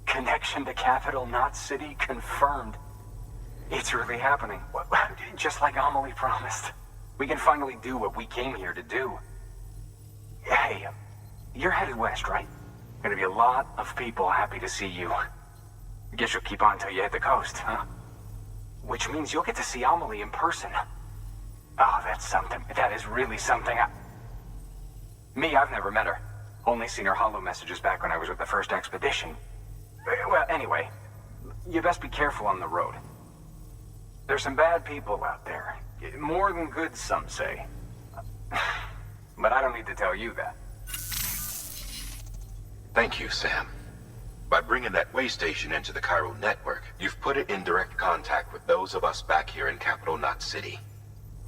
Connection to capital, not city, confirmed. It's really happening. Just like Amelie promised. We can finally do what we came here to do. Hey, you're headed west, right? Gonna be a lot of people happy to see you. Guess you'll keep on till you hit the coast, huh? Which means you'll get to see Amelie in person. Oh, that's something. That is really something. I've never met her. Only seen her holo messages back when I was with the first expedition. Well, anyway, you best be careful on the road. There's some bad people out there. More than good, some say. But I don't need to tell you that. Thank you, Sam. By bringing that way station into the Cairo network, you've put it in direct contact with those of us back here in Capital Knot City.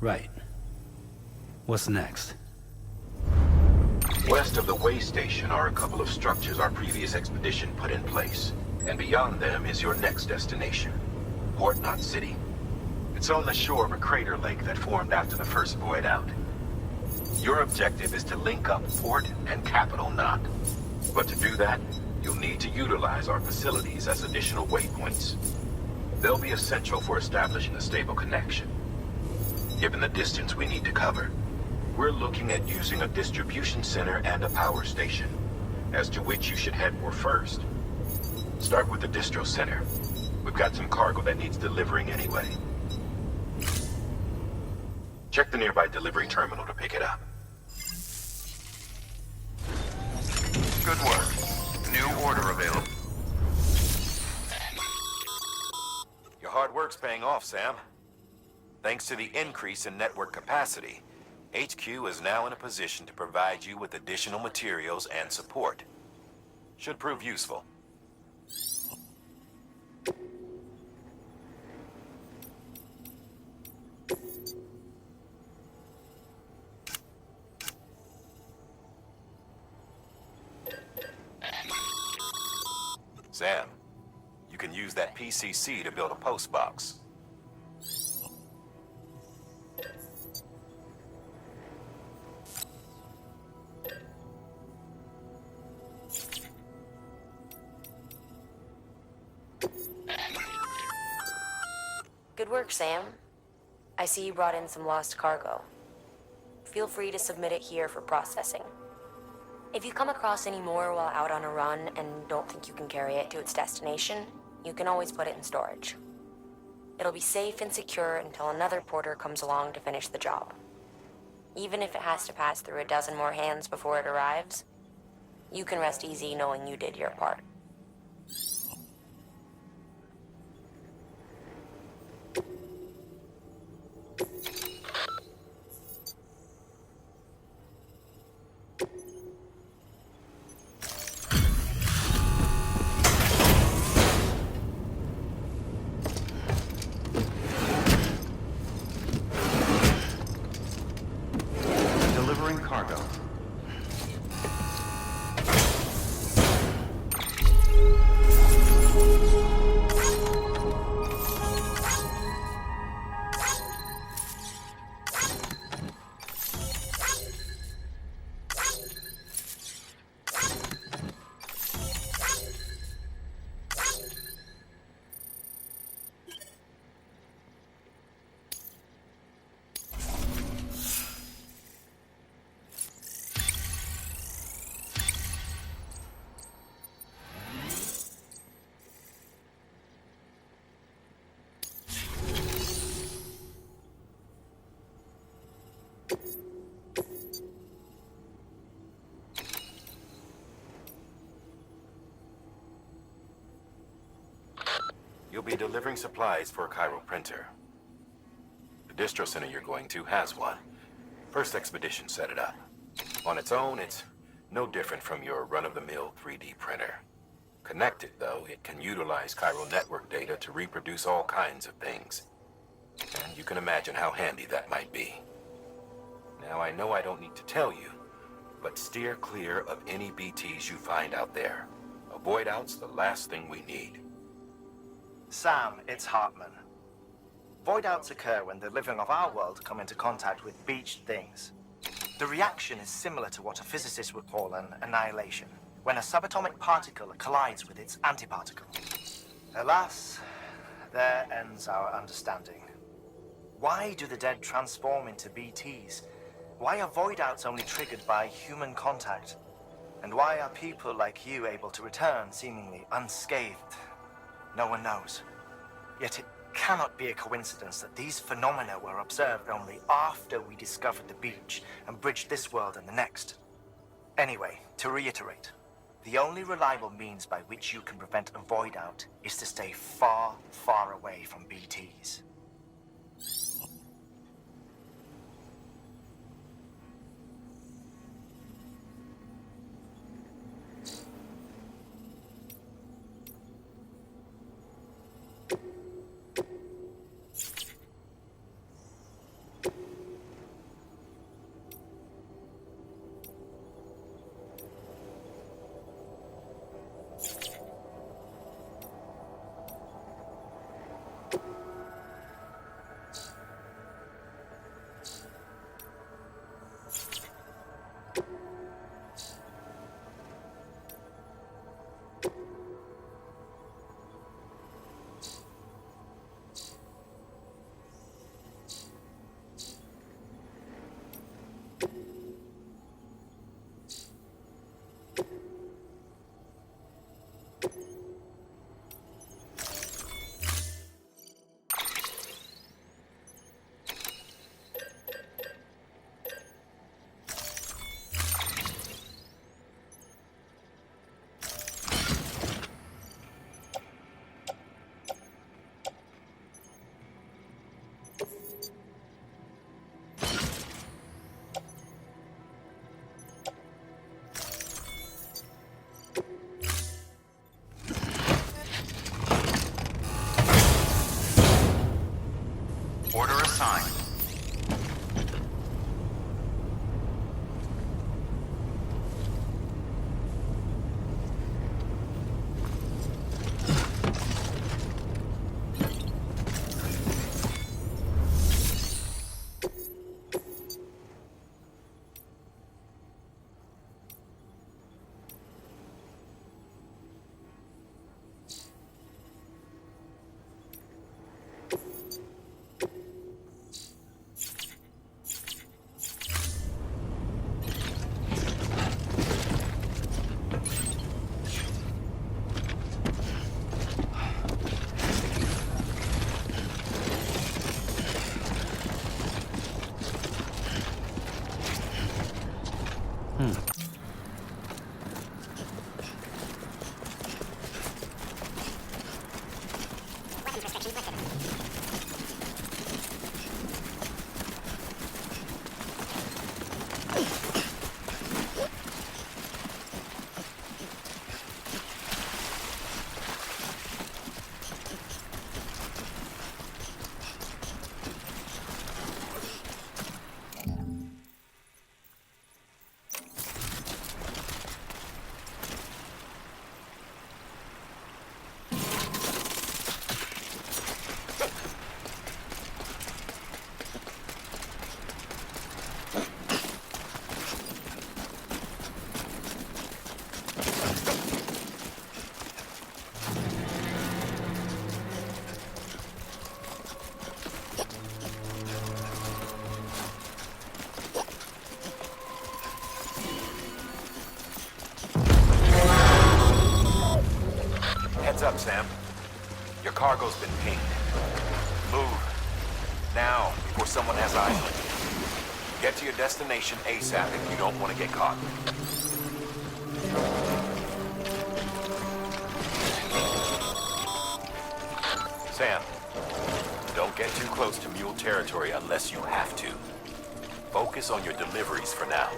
Right. What's next? West of the way station are a couple of structures our previous expedition put in place. And beyond them is your next destination, Port Knot City. It's on the shore of a crater lake that formed after the first void out. Your objective is to link up Port and Capital Knot. But to do that, you'll need to utilize our facilities as additional waypoints. They'll be essential for establishing a stable connection. Given the distance we need to cover, we're looking at using a distribution center and a power station, as to which you should head for first. Start with the distro center. We've got some cargo that needs delivering anyway. Check the nearby delivery terminal to pick it up. Good work. New order available. Your hard work's paying off, Sam. Thanks to the increase in network capacity, HQ is now in a position to provide you with additional materials and support. Should prove useful. Sam, you can use that PCC to build a post box. Good work, Sam. I see you brought in some lost cargo. Feel free to submit it here for processing. If you come across any more while out on a run and don't think you can carry it to its destination, you can always put it in storage. It'll be safe and secure until another porter comes along to finish the job. Even if it has to pass through a dozen more hands before it arrives, you can rest easy knowing you did your part. Delivering cargo. You'll be delivering supplies for a Cairo printer. The distro center you're going to has one. First expedition set it up. On its own, it's no different from your run-of-the-mill 3D printer. Connected, though, it can utilize Cairo network data to reproduce all kinds of things. And you can imagine how handy that might be. Now, I know I don't need to tell you, but steer clear of any BTs you find out there. Avoid out's the last thing we need. Sam, it's Hartman. Voidouts occur when the living of our world come into contact with beached things. The reaction is similar to what a physicist would call an annihilation, when a subatomic particle collides with its antiparticle. Alas, there ends our understanding. Why do the dead transform into BTs? Why are voidouts only triggered by human contact? And why are people like you able to return seemingly unscathed? No one knows. Yet it cannot be a coincidence that these phenomena were observed only after we discovered the beach and bridged this world and the next. Anyway, to reiterate, the only reliable means by which you can prevent a voidout is to stay far, far away from BTs. Order assigned. Heads up, Sam. Your cargo's been pinged. Move. Now, before someone has eyes on you. Get to your destination ASAP if you don't want to get caught. Sam, don't get too close to mule territory unless you have to. Focus on your deliveries for now.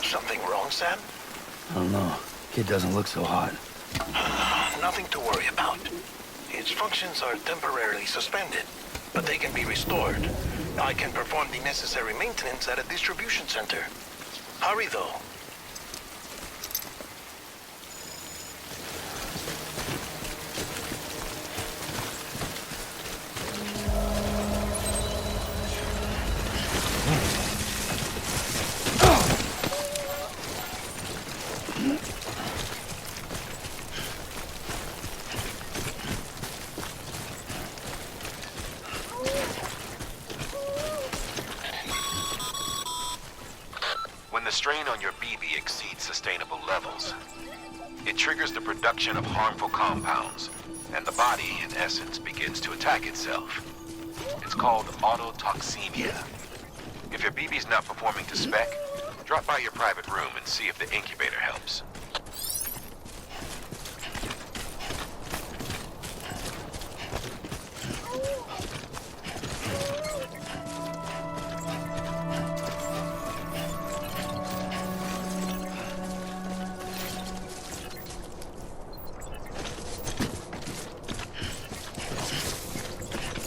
Something wrong, Sam? I don't know. Kid doesn't look so hot. Nothing to worry about. Its functions are temporarily suspended, but they can be restored. I can perform the necessary maintenance at a distribution center. Hurry, though. When the strain on your BB exceeds sustainable levels, it triggers the production of harmful compounds, and the body, in essence, begins to attack itself. It's called autotoxemia. If your BB's not performing to spec, drop by your private room and see if the incubator helps.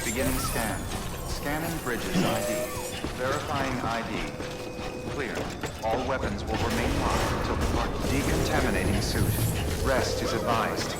Beginning scan. Scanning Bridges ID. Verifying ID. Clear. All weapons will remain locked until the part decontaminating suit. Rest is advised.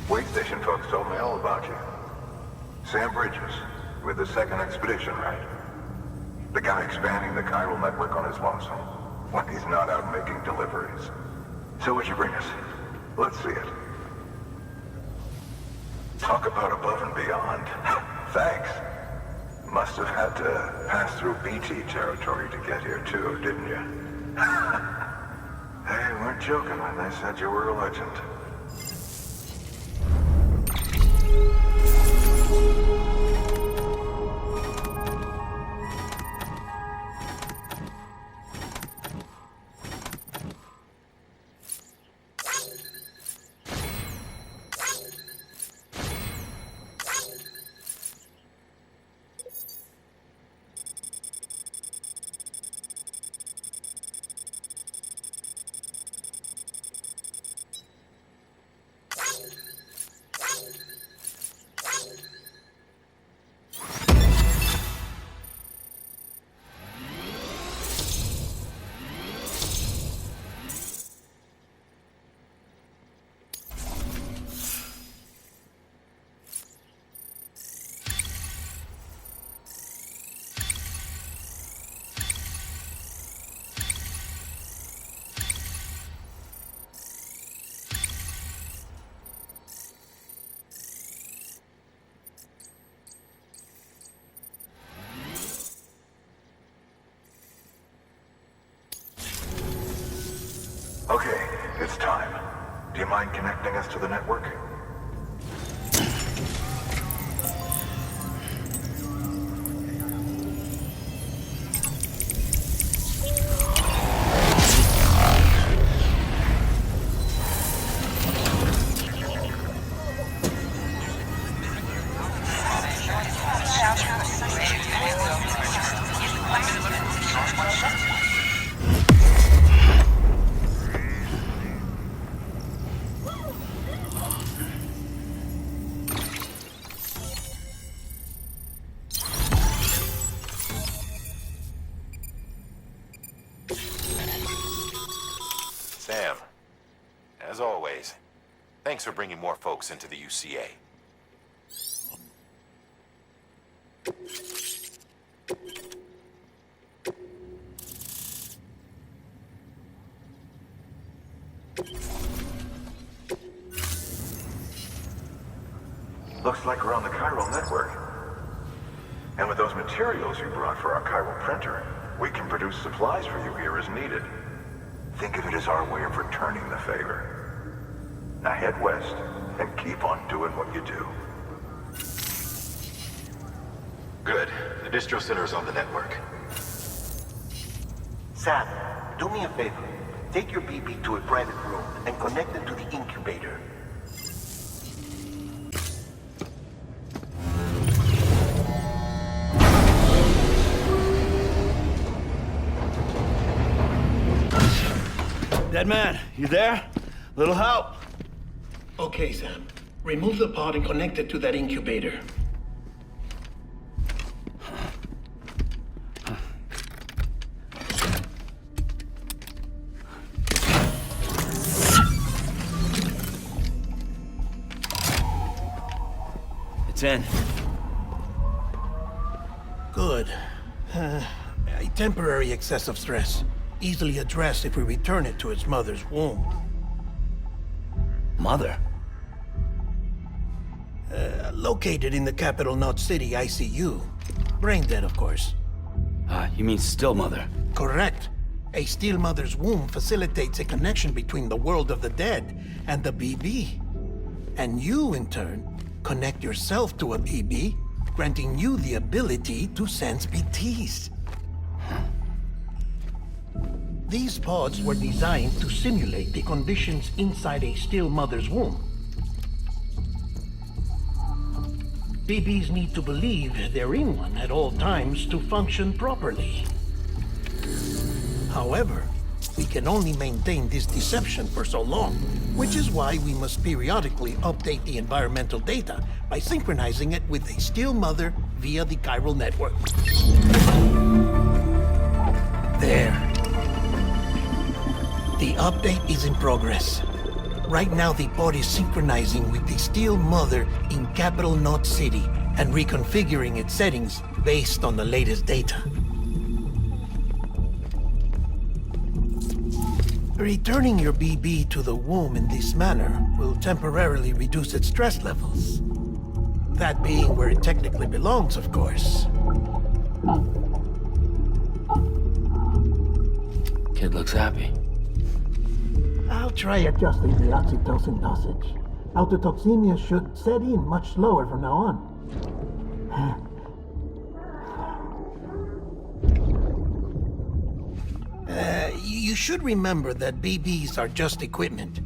Wait station folks told me all about you. Sam Bridges, with the second expedition, right? The guy expanding the chiral network on his lonesome. When he's not out making deliveries. So what'd you bring us? Let's see it. Talk about above and beyond. Thanks. Must have had to pass through BT territory to get here too, didn't you? They weren't joking when they said you were a legend. It's time. Do you mind connecting us to the network? Sam, as always, thanks for bringing more folks into the UCA. Looks like we're on the chiral network. And with those materials you brought for our chiral printer, we can produce supplies for you here as needed. Think of it as our way of returning the favor. Now head west and keep on doing what you do. Good. The distro center's on the network. Sam, do me a favor. Take your BB to a private room and connect it to the incubator. Dead man, you there? Little help? Okay, Sam. Remove the pod and connect it to that incubator. It's in. Good. A temporary excessive stress. Easily addressed if we return it to its mother's womb. Mother? Located in the capital Knot City ICU. Brain dead, of course. You mean still mother? Correct. A still mother's womb facilitates a connection between the world of the dead and the BB. And you, in turn, connect yourself to a BB, granting you the ability to sense BTs. These pods were designed to simulate the conditions inside a still mother's womb. BBs need to believe they're in one at all times to function properly. However, we can only maintain this deception for so long, which is why we must periodically update the environmental data by synchronizing it with a still mother via the chiral network. There. The update is in progress. Right now, the pod is synchronizing with the still mother in capital Knot City and reconfiguring its settings based on the latest data. Returning your BB to the womb in this manner will temporarily reduce its stress levels. That being where it technically belongs, of course. Kid looks happy. I'll try adjusting the oxytocin dosage. Autotoxemia should set in much slower from now on. You should remember that BBs are just equipment.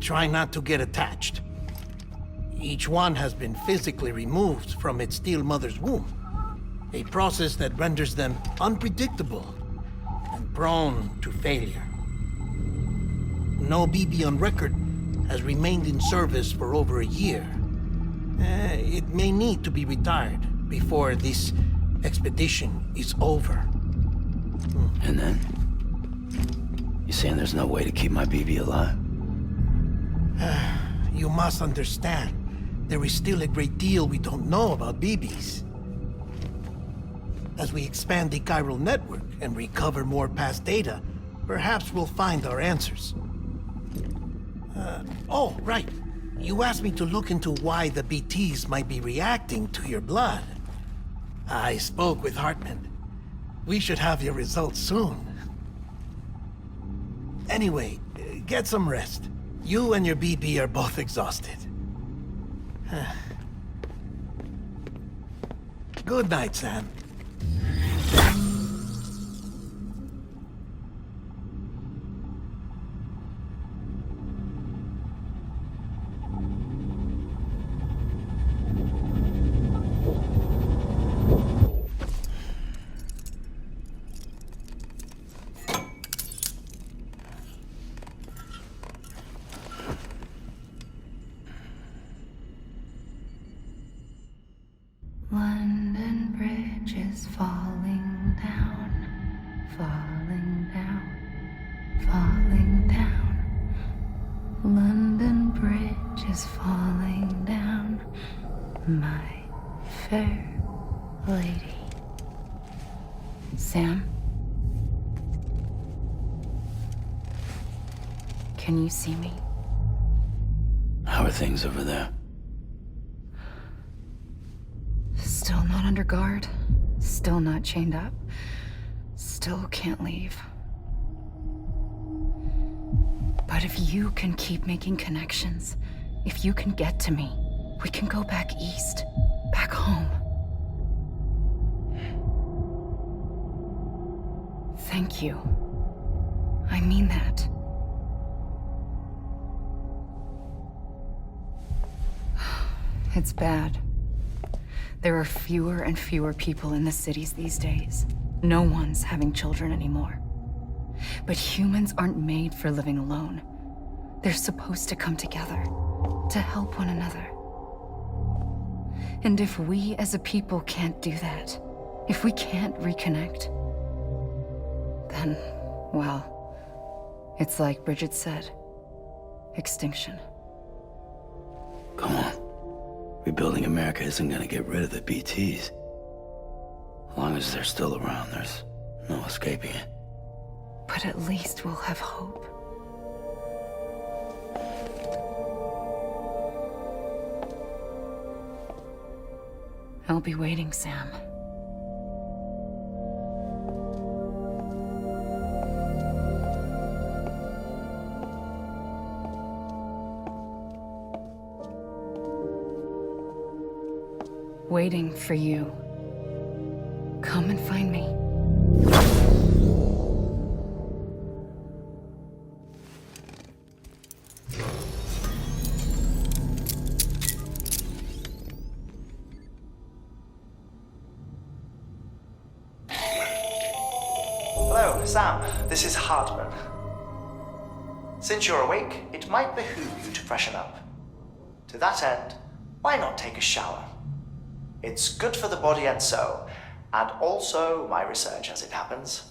Try not to get attached. Each one has been physically removed from its still mother's womb. A process that renders them unpredictable and prone to failure. No BB on record has remained in service for over a year. It may need to be retired before this expedition is over. And then? You saying there's no way to keep my BB alive? You must understand, there is still a great deal we don't know about BBs. As we expand the chiral network and recover more past data, perhaps we'll find our answers. Oh, right. You asked me to look into why the BTs might be reacting to your blood. I spoke with Hartman. We should have your results soon. Anyway, Get some rest. You and your BB are both exhausted. Good night, Sam. London Bridge is falling down, falling down, falling down. London Bridge is falling down, my fair lady. Sam? Can you see me? How are things over there? Still not under guard. Still not chained up. Still can't leave. But if you can keep making connections, if you can get to me, we can go back east, back home. Thank you. I mean that. It's bad. There are fewer and fewer people in the cities these days. No one's having children anymore. But humans aren't made for living alone. They're supposed to come together, to help one another. And if we as a people can't do that, if we can't reconnect, then, well, it's like Bridget said, extinction. Come on. Rebuilding America isn't gonna get rid of the BTs. As long as they're still around, there's no escaping it. But at least we'll have hope. I'll be waiting, Sam. Waiting for you. Come and find me. Hello, Sam. This is Hartman. Since you're awake, it might behoove you to freshen up. To that end, why not take a shower? It's good for the body and soul, and also my research as it happens.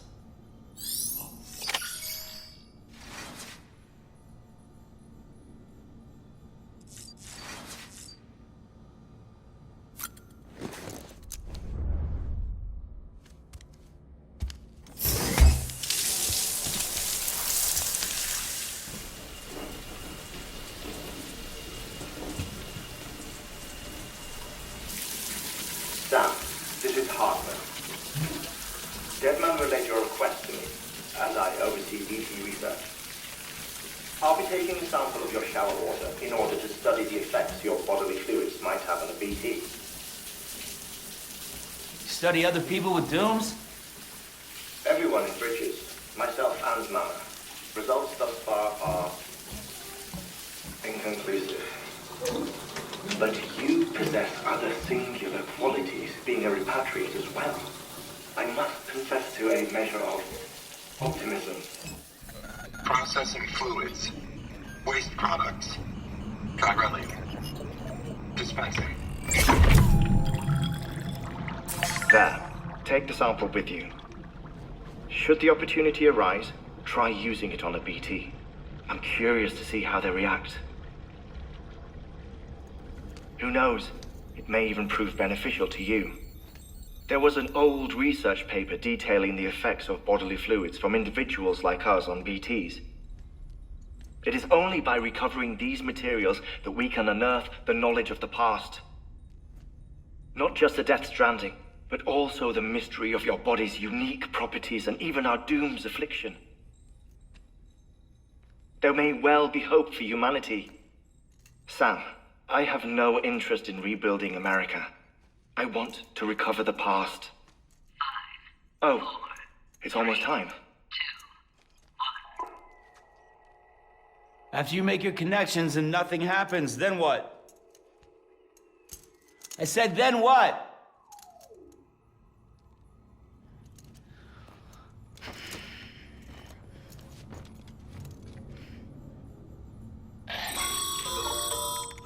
Sam, this is Hartman. Deadman relayed your request to me, as I oversee BT research. I'll be taking a sample of your shower water in order to study the effects your bodily fluids might have on a BT. Study other people with dooms? Everyone in Bridges, myself and Mama. Results thus far are inconclusive. But you possess other singular qualities, being a repatriate as well. I must confess to a measure of optimism. Processing fluids. Waste products. Chirelli. Dispensing. There. Take the sample with you. Should the opportunity arise, try using it on a BT. I'm curious to see how they react. Who knows? It may even prove beneficial to you. There was an old research paper detailing the effects of bodily fluids from individuals like us on BTs. It is only by recovering these materials that we can unearth the knowledge of the past. Not just the death stranding, but also the mystery of your body's unique properties and even our doom's affliction. There may well be hope for humanity. Sam, I have no interest in rebuilding America. I want to recover the past. 5, 4, it's almost time. 2, 1. After you make your connections and nothing happens, then what? I said, then what?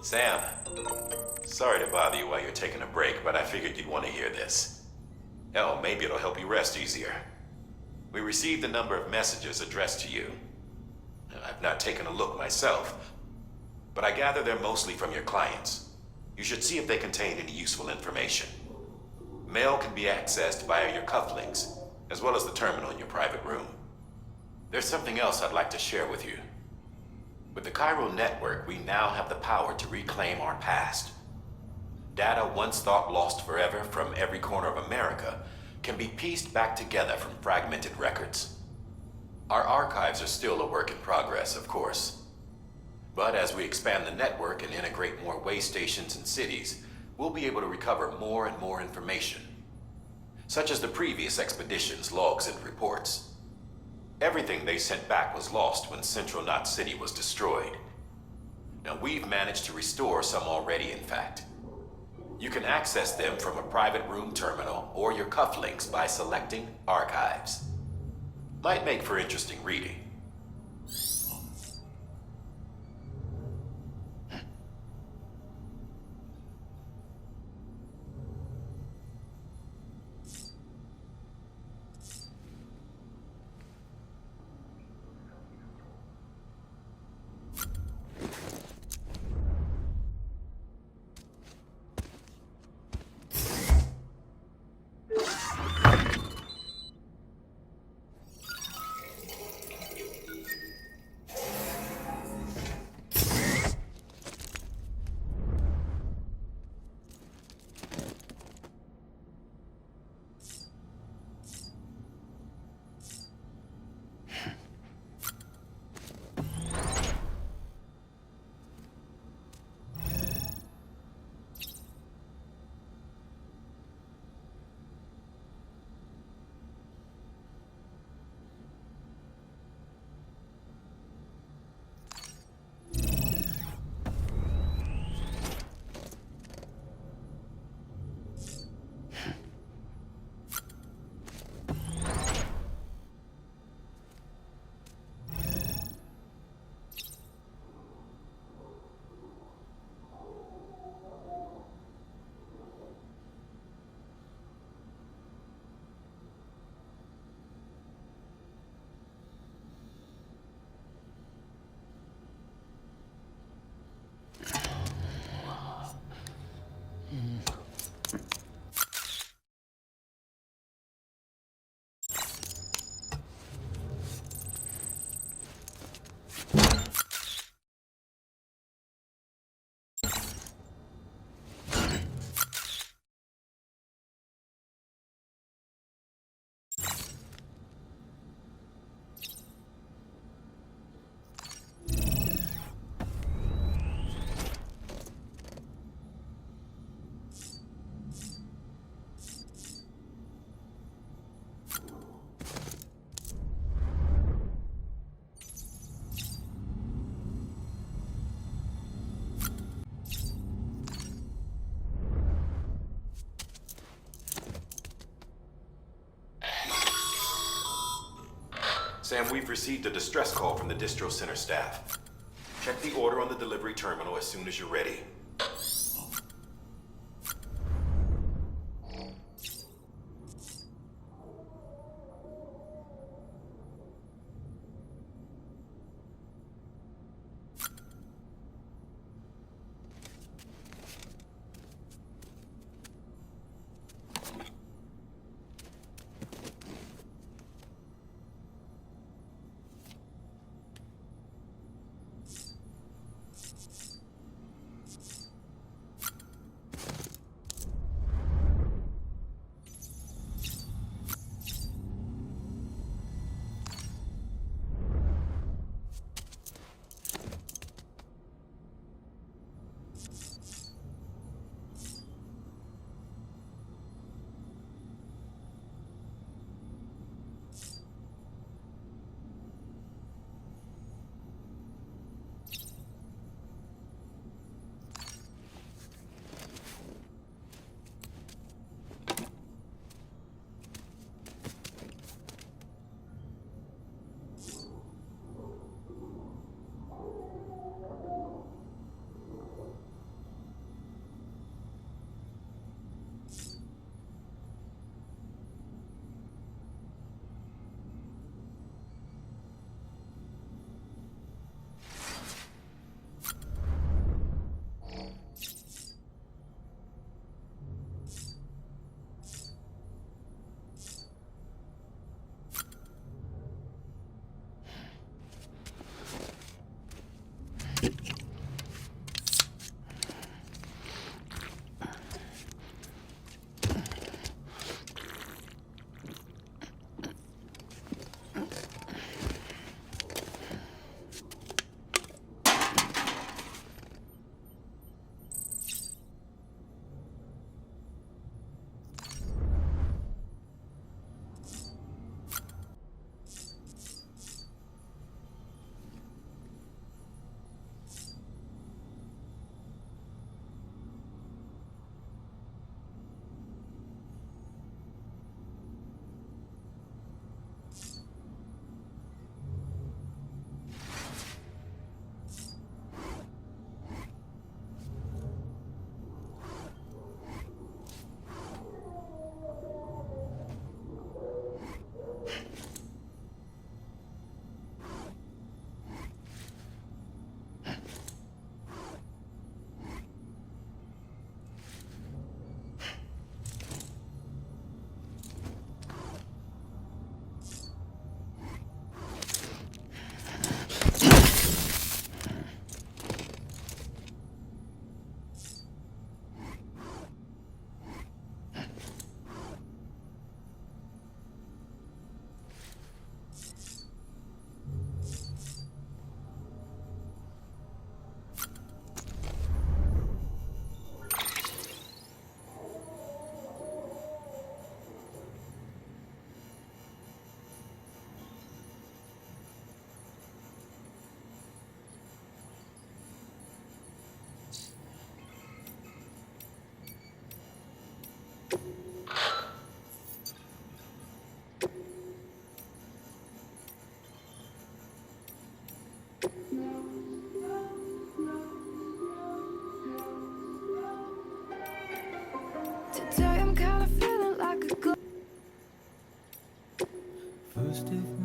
Sam, sorry to bother you while you're taking a break, but I figured you'd want to hear this. Hell, maybe it'll help you rest easier. We received a number of messages addressed to you. I've not taken a look myself, but I gather they're mostly from your clients. You should see if they contain any useful information. Mail can be accessed via your cufflinks, as well as the terminal in your private room. There's something else I'd like to share with you. With the Chiral network, we now have the power to reclaim our past. Data once thought lost forever from every corner of America can be pieced back together from fragmented records. Our archives are still a work in progress, of course. But as we expand the network and integrate more way stations and cities, we'll be able to recover more and more information, such as the previous expedition's logs and reports. Everything they sent back was lost when Central Knot City was destroyed. Now, we've managed to restore some already, in fact. You can access them from a private room terminal or your cufflinks by selecting Archives. Might make for interesting reading. Sam, we've received a distress call from the distro center staff. Check the order on the delivery terminal as soon as you're ready.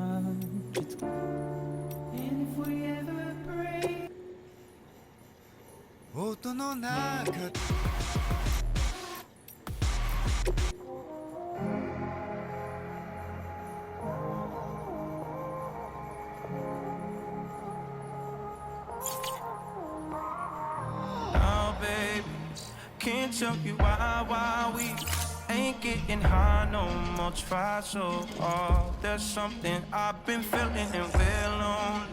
Oh, baby, can't tell you why we ain't getting high no more. Try so hard. There's something I've been feeling and we're lonely,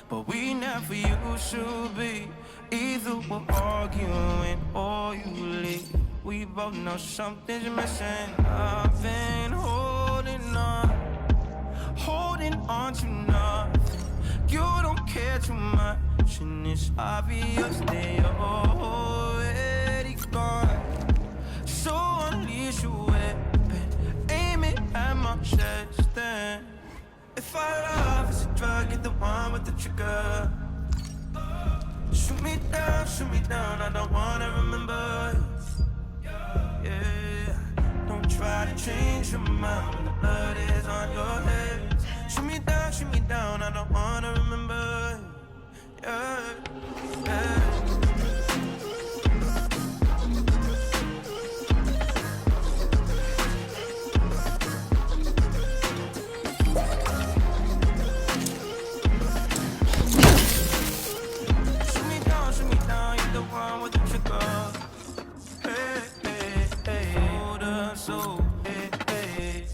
but we never used to be. Either we're arguing or you leave. We both know something's missing. I've been holding on to nothing. You don't care too much, and it's obvious that you're already gone. So unleash your weapon, aim it at my chest. Then, if our love is a drug, get the one with the trigger. Shoot me down, I don't wanna remember. Yeah, don't try to change your mind when the blood is on your hands. Shoot me down, I don't wanna remember. Yeah, yeah. Shoot me down, you're the one with the trigger. Hey, hey, hey, hold us so, hey, hey.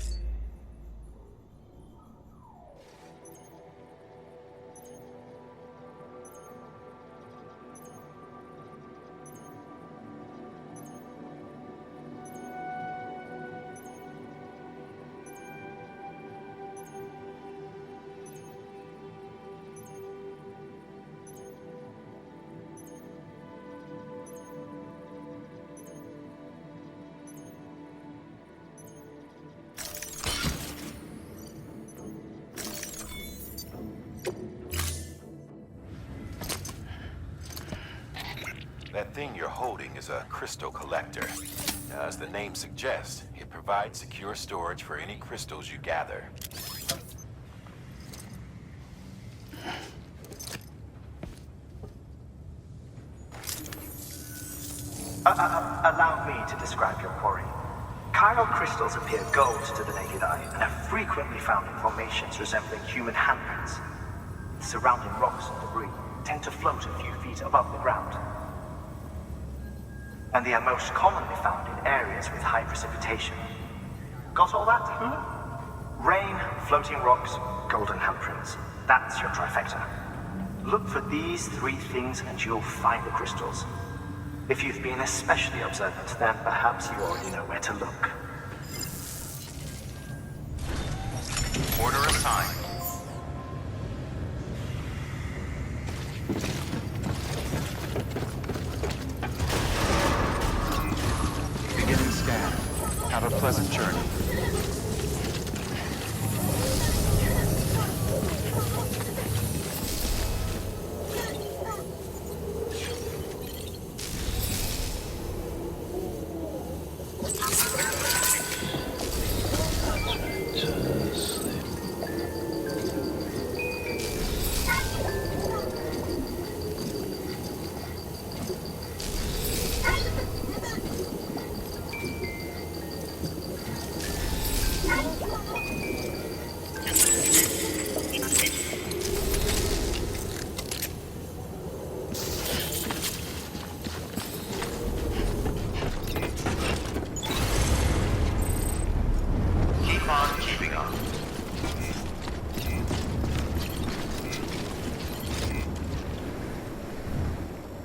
That thing you're holding is a crystal collector. Now, as the name suggests, it provides secure storage for any crystals you gather. Allow me to describe your quarry. Chiral crystals appear gold to the naked eye and are frequently found in formations resembling human handprints. The surrounding rocks and debris tend to float a few feet above the ground. And they are most commonly found in areas with high precipitation. Got all that? Rain, floating rocks, golden handprints. That's your trifecta. Look for these three things and you'll find the crystals. If you've been especially observant, then perhaps you already know where to look. Order assigned. Beginning scan. Have a pleasant journey.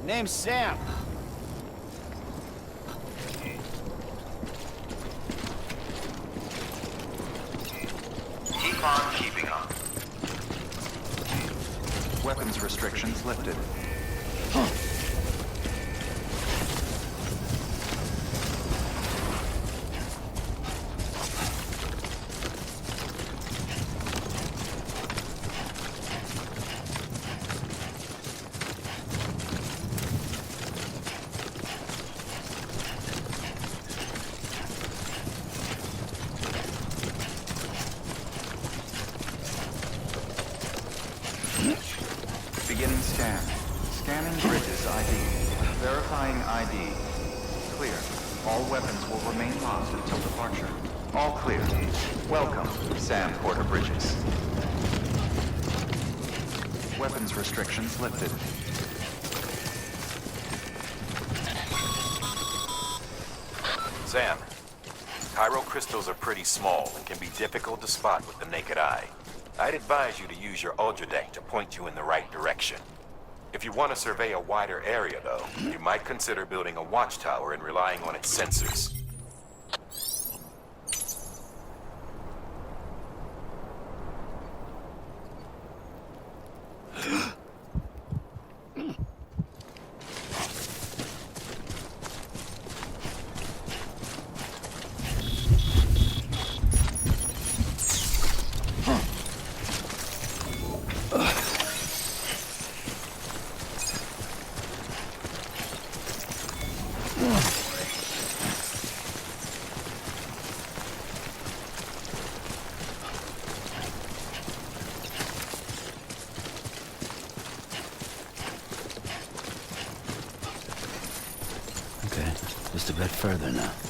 Name's Sam. Keep on keeping on. Weapons restrictions lifted. Scan. Scanning bridges ID. Verifying ID. Clear. All weapons will remain locked until departure. All clear. Welcome, Sam Porter Bridges. Weapons restrictions lifted. Sam, Cairo crystals are pretty small and can be difficult to spot with the naked eye. I'd advise you to use your Ultradeck to point you in the right direction. If you want to survey a wider area, though, you might consider building a watchtower and relying on its sensors. Okay, just a bit further now.